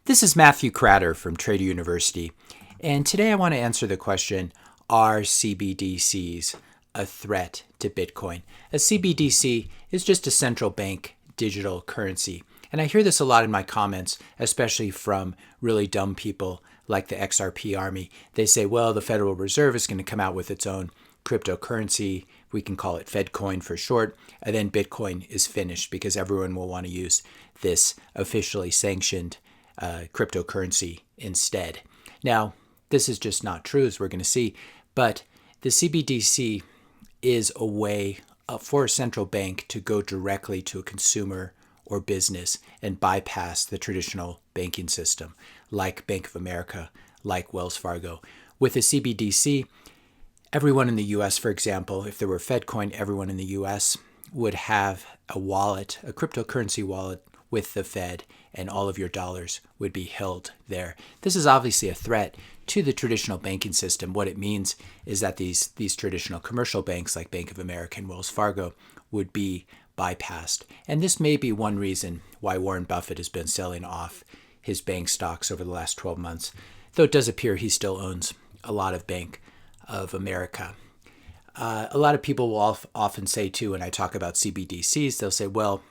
This is Matthew Cratter from Trader University, and today I want to answer the question, are CBDCs a threat to Bitcoin? A CBDC is just a central bank digital currency, and I hear this a lot in my comments, especially from really dumb people like the XRP army. They say, well, the Federal Reserve is going to come out with its own cryptocurrency. We can call it FedCoin for short, and then Bitcoin is finished because everyone will want to use this officially sanctioned cryptocurrency instead. Now, this is just not true, as we're going to see, but the CBDC is a way for a central bank to go directly to a consumer or business and bypass the traditional banking system, like Bank of America, like Wells Fargo. With a CBDC, everyone in the US, for example, if there were FedCoin, everyone in the US would have a wallet, a cryptocurrency wallet with the Fed, and all of your dollars would be held there. This is obviously a threat to the traditional banking system. What it means is that these traditional commercial banks like Bank of America and Wells Fargo would be bypassed. And this may be one reason why Warren Buffett has been selling off his bank stocks over the last 12 months, though it does appear he still owns a lot of Bank of America. A lot of people will often say too, when I talk about CBDCs, they'll say, well,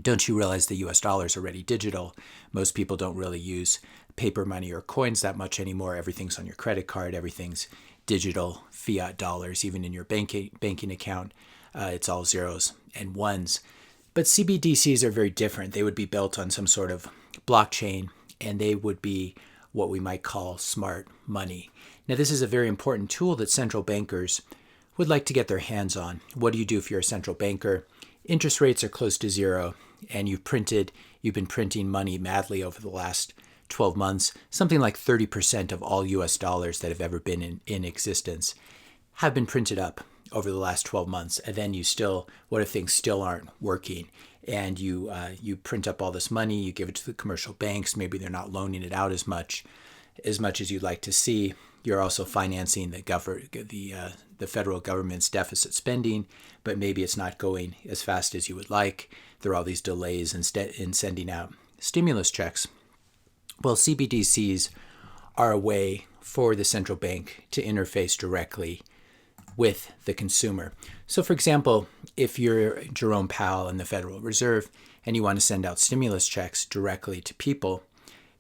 don't you realize the US dollar is already digital? Most people don't really use paper money or coins that much anymore. Everything's on your credit card. Everything's digital fiat dollars. Even in your banking account, it's all zeros and ones. But CBDCs are very different. They would be built on some sort of blockchain, and they would be what we might call smart money. Now, this is a very important tool that central bankers would like to get their hands on. What do you do if you're a central banker? Interest rates are close to zero, and you've been printing money madly over the last 12 months. Something like 30% of all US dollars that have ever been in existence have been printed up over the last 12 months. And then what if things still aren't working? And you print up all this money, you give it to the commercial banks. Maybe they're not loaning it out as much as you'd like to see. You're also financing the federal government's deficit spending, but maybe it's not going as fast as you would like. There are all these delays in sending out stimulus checks. Well, CBDCs are a way for the central bank to interface directly with the consumer. So, for example, if you're Jerome Powell in the Federal Reserve and you want to send out stimulus checks directly to people,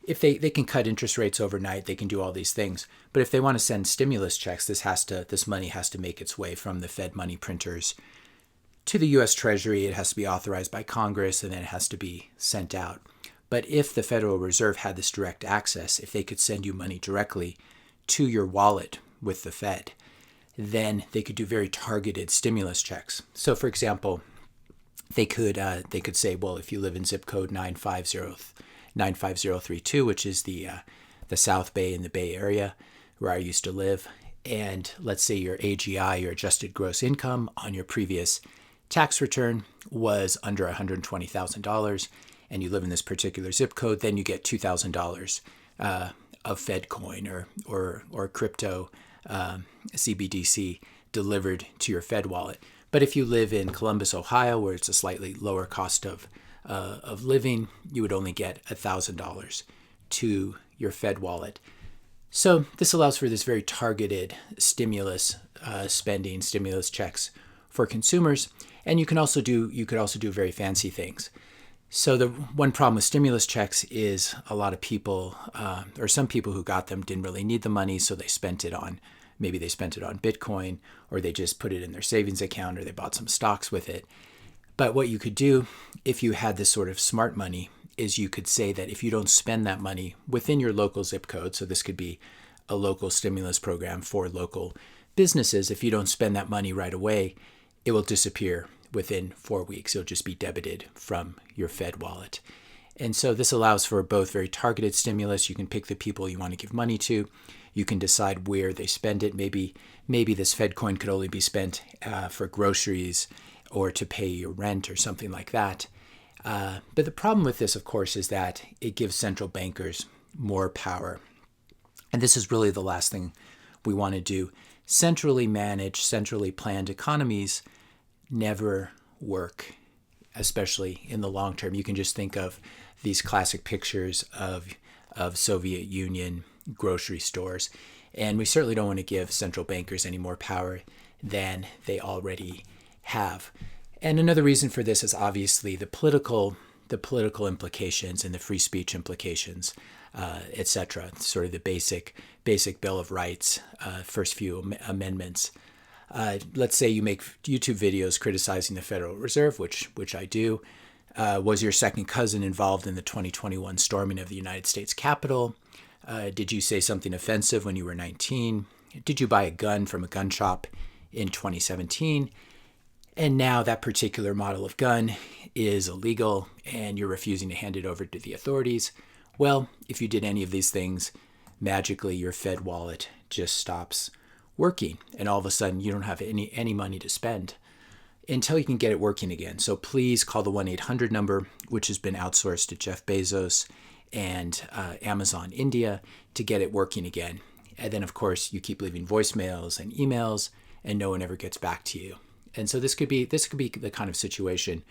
if they can cut interest rates overnight, they can do all these things. But if they want to send stimulus checks, this money has to make its way from the Fed money printers to the U.S. Treasury. It has to be authorized by Congress, and then it has to be sent out. But if the Federal Reserve had this direct access, if they could send you money directly to your wallet with the Fed, then they could do very targeted stimulus checks. So, for example, they could say, well, if you live in zip code 95032, which is the South Bay in the Bay Area where I used to live, and let's say your AGI, your adjusted gross income on your previous tax return was under $120,000, and you live in this particular zip code, then you get $2,000 of FedCoin or crypto CBDC delivered to your Fed wallet. But if you live in Columbus, Ohio, where it's a slightly lower cost of living, you would only get $1,000 to your Fed wallet. So this allows for this very targeted stimulus spending, stimulus checks for consumers, and you could also do very fancy things. So the one problem with stimulus checks is a lot of people, or some people who got them, didn't really need the money, so they spent it on Bitcoin, or they just put it in their savings account, or they bought some stocks with it. But what you could do if you had this sort of smart money is you could say that if you don't spend that money within your local zip code, so this could be a local stimulus program for local businesses, if you don't spend that money right away, it will disappear within 4 weeks. It'll just be debited from your Fed wallet. And so this allows for both very targeted stimulus. You can pick the people you want to give money to. You can decide where they spend it. Maybe this FedCoin could only be spent for groceries or to pay your rent or something like that. But the problem with this, of course, is that it gives central bankers more power. And this is really the last thing we want to do. Centrally managed, centrally planned economies never work, especially in the long term. You can just think of these classic pictures of Soviet Union grocery stores. And we certainly don't want to give central bankers any more power than they already have. And another reason for this is obviously the political implications and the free speech implications, etc. Sort of the basic Bill of Rights, first few amendments. Let's say you make YouTube videos criticizing the Federal Reserve, which I do. Was your second cousin involved in the 2021 storming of the United States Capitol? Did you say something offensive when you were 19? Did you buy a gun from a gun shop in 2017? And now that particular model of gun is illegal and you're refusing to hand it over to the authorities. Well, if you did any of these things, magically your Fed wallet just stops working. And all of a sudden you don't have any money to spend until you can get it working again. So please call the 1-800 number, which has been outsourced to Jeff Bezos and Amazon India, to get it working again. And then, of course, you keep leaving voicemails and emails, and no one ever gets back to you. And so this could be the kind of situation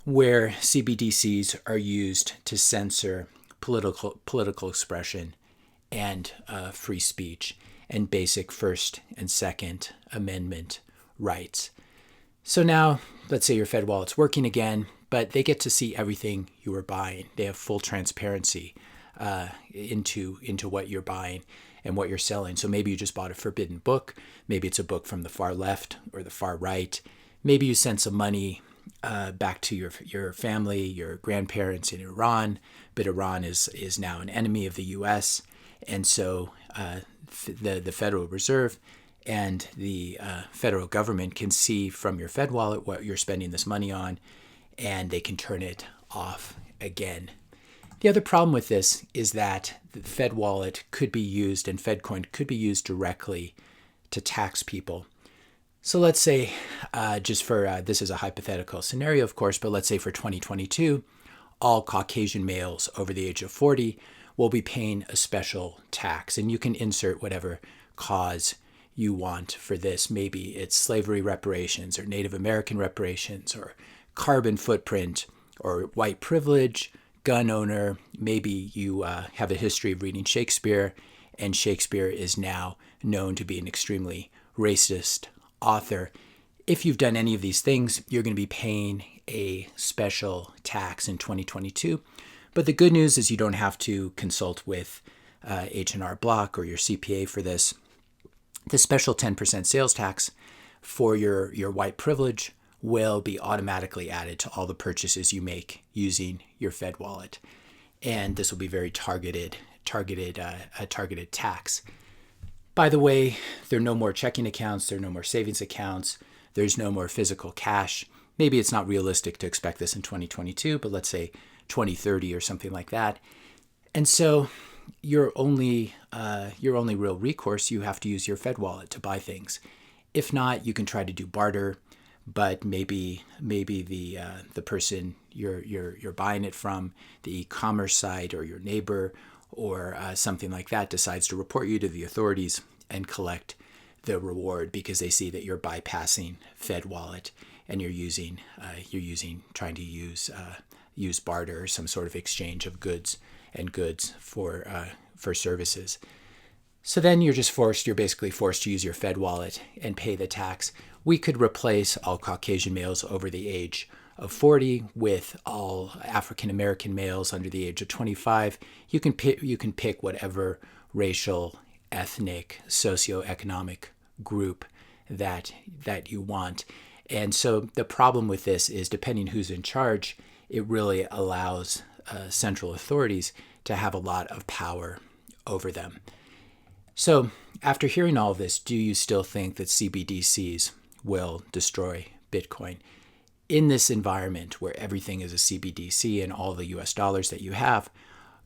where CBDCs are used to censor political expression and free speech and basic First and Second Amendment rights. So now, let's say your Fed wallet's working again, but they get to see everything you were buying. They have full transparency into what you're buying and what you're selling. So maybe you just bought a forbidden book. Maybe it's a book from the far left or the far right. Maybe you sent some money back to your family, your grandparents in Iran, but Iran is now an enemy of the U.S. And so the Federal Reserve and the federal government can see from your Fed wallet what you're spending this money on, and they can turn it off again. The other problem with this is that the Fed wallet could be used and FedCoin could be used directly to tax people. So let's say, just for this is a hypothetical scenario, of course, but let's say for 2022, all Caucasian males over the age of 40 will be paying a special tax, and you can insert whatever cause you want for this. Maybe it's slavery reparations or Native American reparations or carbon footprint or white privilege, gun owner. Maybe you have a history of reading Shakespeare, and Shakespeare is now known to be an extremely racist author. If you've done any of these things, you're going to be paying a special tax in 2022. But the good news is you don't have to consult with H&R Block or your CPA for this. The special 10% sales tax for your white privilege will be automatically added to all the purchases you make using your Fed wallet. And this will be very targeted tax. By the way, there are no more checking accounts, there are no more savings accounts, there's no more physical cash. Maybe it's not realistic to expect this in 2022, but let's say 2030 or something like that. And so your only real recourse, you have to use your Fed wallet to buy things. If not, you can try to do barter, but maybe the person you're buying it from, the e-commerce site or your neighbor or something like that, decides to report you to the authorities and collect the reward because they see that you're bypassing Fed wallet and you're trying to use barter or some sort of exchange of goods for services. So then you're basically forced to use your Fed wallet and pay the tax. We could replace all Caucasian males over the age of 40 with all African American males under the age of 25. You can pick whatever racial, ethnic, socioeconomic group that you want. And so the problem with this is, depending who's in charge, it really allows central authorities to have a lot of power over them. So after hearing all of this, do you still think that CBDCs will destroy Bitcoin? In this environment where everything is a CBDC and all the US dollars that you have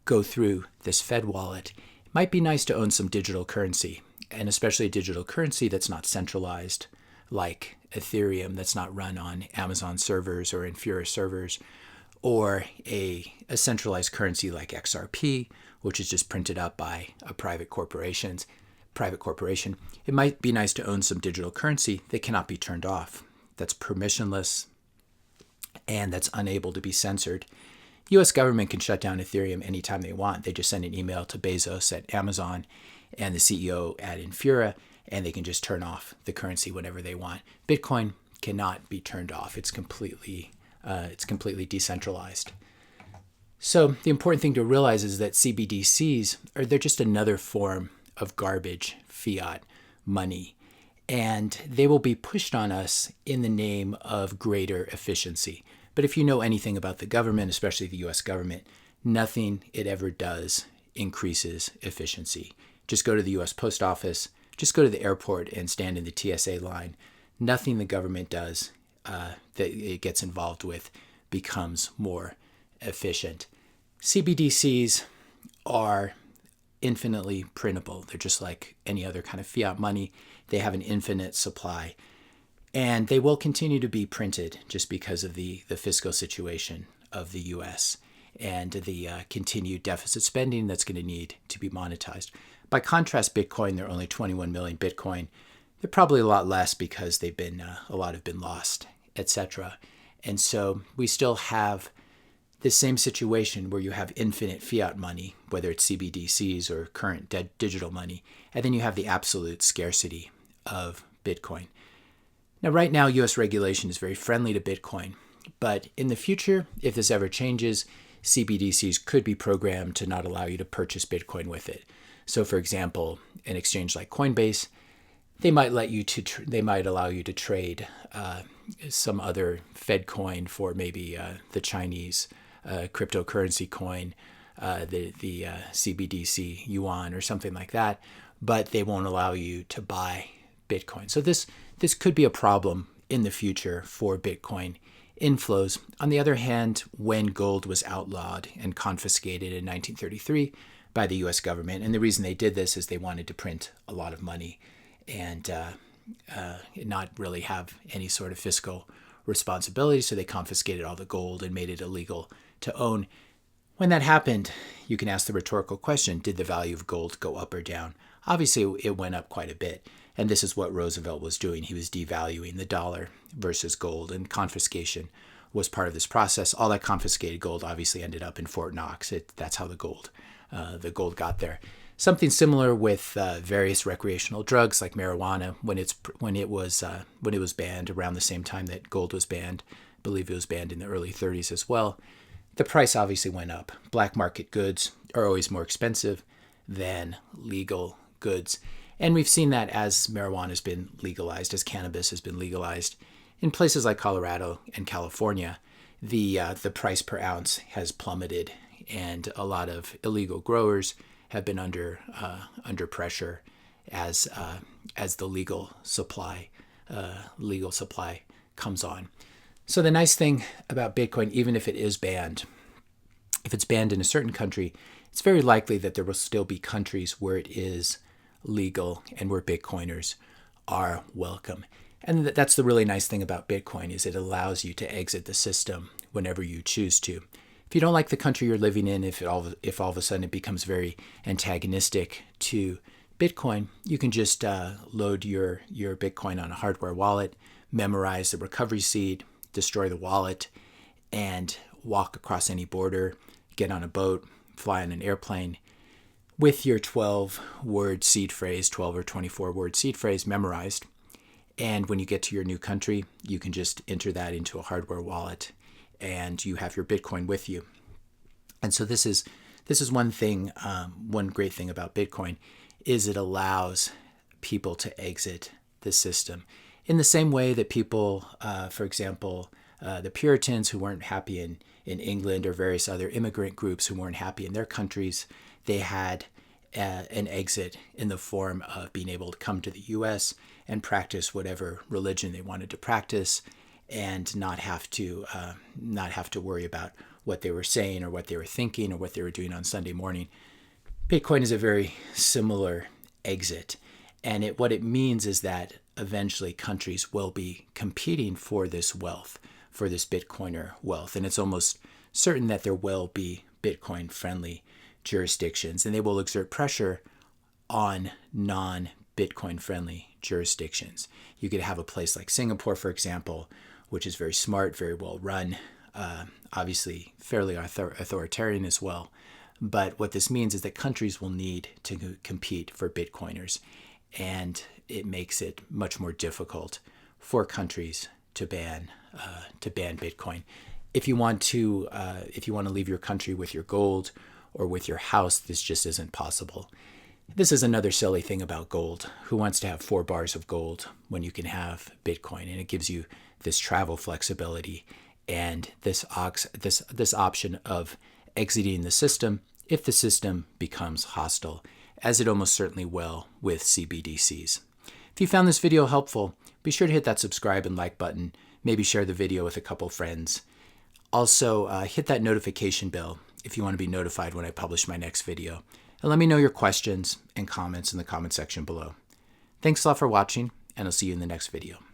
go through this Fed wallet, it might be nice to own some digital currency, and especially a digital currency that's not centralized, like Ethereum, that's not run on Amazon servers or Infura servers, or a centralized currency like XRP, which is just printed up by a private corporation. It might be nice to own some digital currency that cannot be turned off, that's permissionless, and that's unable to be censored. U.S. government can shut down Ethereum anytime they want. They just send an email to Bezos at Amazon and the CEO at Infura, and they can just turn off the currency whenever they want. Bitcoin cannot be turned off. It's completely decentralized. So the important thing to realize is that CBDCs they're just another form of garbage fiat money, and they will be pushed on us in the name of greater efficiency. But if you know anything about the government, especially the U.S. government, nothing it ever does increases efficiency. Just go to the U.S. Post Office, just go to the airport and stand in the TSA line. Nothing the government does that it gets involved with becomes more efficient. CBDCs are infinitely printable. They're just like any other kind of fiat money. They have an infinite supply. And they will continue to be printed just because of the fiscal situation of the U.S. and the continued deficit spending that's going to need to be monetized. By contrast, Bitcoin, there are only 21 million Bitcoin. They're probably a lot less because a lot have been lost, etc. And so we still have this same situation where you have infinite fiat money, whether it's CBDCs or current digital money, and then you have the absolute scarcity of Bitcoin. Now, right now, U.S. regulation is very friendly to Bitcoin, but in the future, if this ever changes, CBDCs could be programmed to not allow you to purchase Bitcoin with it. So, for example, an exchange like Coinbase, they might allow you to trade some other Fed coin for maybe the Chinese cryptocurrency coin, the CBDC yuan or something like that, but they won't allow you to buy Bitcoin. So this could be a problem in the future for Bitcoin inflows. On the other hand, when gold was outlawed and confiscated in 1933 by the U.S. government, and the reason they did this is they wanted to print a lot of money and not really have any sort of fiscal responsibility, so they confiscated all the gold and made it illegal to own. When that happened, you can ask the rhetorical question, did the value of gold go up or down? Obviously, it went up quite a bit. And this is what Roosevelt was doing. He was devaluing the dollar versus gold, and confiscation was part of this process. All that confiscated gold obviously ended up in Fort Knox. That's how the gold got there. Something similar with various recreational drugs like marijuana. When it was banned around the same time that gold was banned, I believe it was banned in the early 30s as well. The price obviously went up. Black market goods are always more expensive than legal goods. And we've seen that as marijuana has been legalized, as cannabis has been legalized. In places like Colorado and California, the price per ounce has plummeted, and a lot of illegal growers have been under pressure as the legal supply comes on. So the nice thing about Bitcoin, even if it is banned, if it's banned in a certain country, it's very likely that there will still be countries where it is legal and where Bitcoiners are welcome. And that's the really nice thing about Bitcoin, is it allows you to exit the system whenever you choose to. If you don't like the country you're living in, if all of a sudden it becomes very antagonistic to Bitcoin, you can just load your Bitcoin on a hardware wallet, memorize the recovery seed, destroy the wallet, and walk across any border, get on a boat, fly on an airplane with your 12-word seed phrase, 12 or 24-word seed phrase memorized. And when you get to your new country, you can just enter that into a hardware wallet, and you have your Bitcoin with you. And so this is one thing, one great thing about Bitcoin, is it allows people to exit the system. In the same way that people, for example, the Puritans who weren't happy in England, or various other immigrant groups who weren't happy in their countries, they had an exit in the form of being able to come to the U.S. and practice whatever religion they wanted to practice, and not have to worry about what they were saying or what they were thinking or what they were doing on Sunday morning. Bitcoin is a very similar exit, and what it means is that eventually countries will be competing for this wealth, for this Bitcoiner wealth, and it's almost certain that there will be Bitcoin-friendly jurisdictions, and they will exert pressure on non-Bitcoin-friendly jurisdictions. You could have a place like Singapore, for example, which is very smart, very well run, obviously fairly authoritarian as well. But what this means is that countries will need to compete for Bitcoiners, and it makes it much more difficult for countries to ban Bitcoin. If you want to leave your country with your gold or with your house, this just isn't possible. This is another silly thing about gold. Who wants to have 4 bars of gold when you can have Bitcoin? And it gives you this travel flexibility and this option of exiting the system if the system becomes hostile, as it almost certainly will with CBDCs. If you found this video helpful, be sure to hit that subscribe and like button. Maybe share the video with a couple friends. Also, hit that notification bell if you want to be notified when I publish my next video. And let me know your questions and comments in the comment section below. Thanks a lot for watching, and I'll see you in the next video.